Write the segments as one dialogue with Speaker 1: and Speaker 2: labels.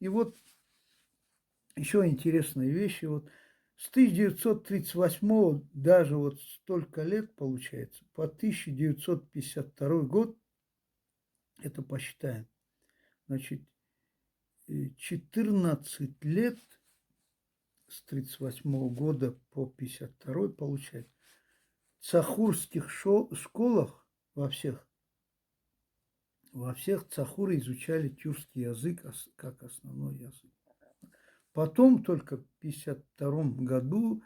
Speaker 1: И вот еще интересные вещи. Вот с 1938 даже вот столько лет получается, по 1952 год, это посчитаем, значит, 14 лет с 1938 года по 1952 получается, в цахурских школах во всех цахуры изучали тюркский язык как основной язык. Потом только в 1952 году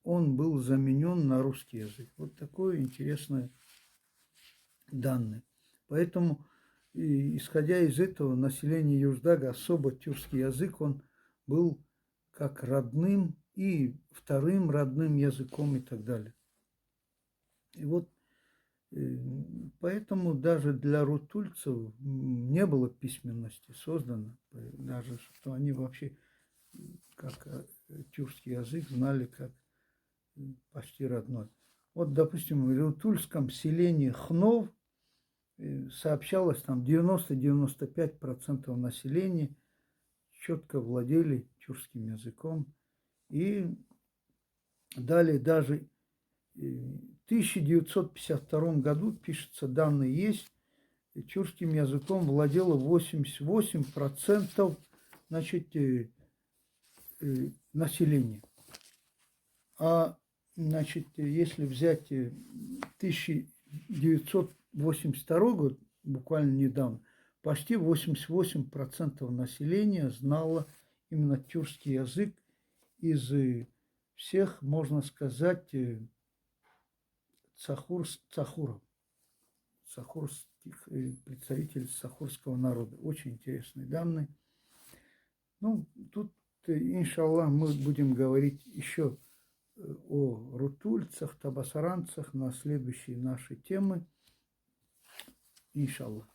Speaker 1: он был заменен на русский язык. Вот такое интересное данные. Поэтому, исходя из этого, население Юждага, особо тюркский язык, он был как родным и вторым родным языком и так далее. И вот поэтому даже для рутульцев не было письменности создано, даже что они вообще как тюркский язык знали как почти родной. Вот, допустим, в рутульском селении Хнов сообщалось, там 90-95% населения четко владели тюркским языком. И далее даже в 1952 году, пишется, данные есть, тюркским языком владело 88% значит, населения. А значит, если взять 1982 год, буквально недавно, почти 88% населения знало именно тюркский язык из всех, можно сказать, цахуров, представителей цахурского народа. Очень интересные данные. Ну, тут, иншаллах, мы будем говорить еще о рутульцах, табасаранцах на следующие наши темы. Иншаллах.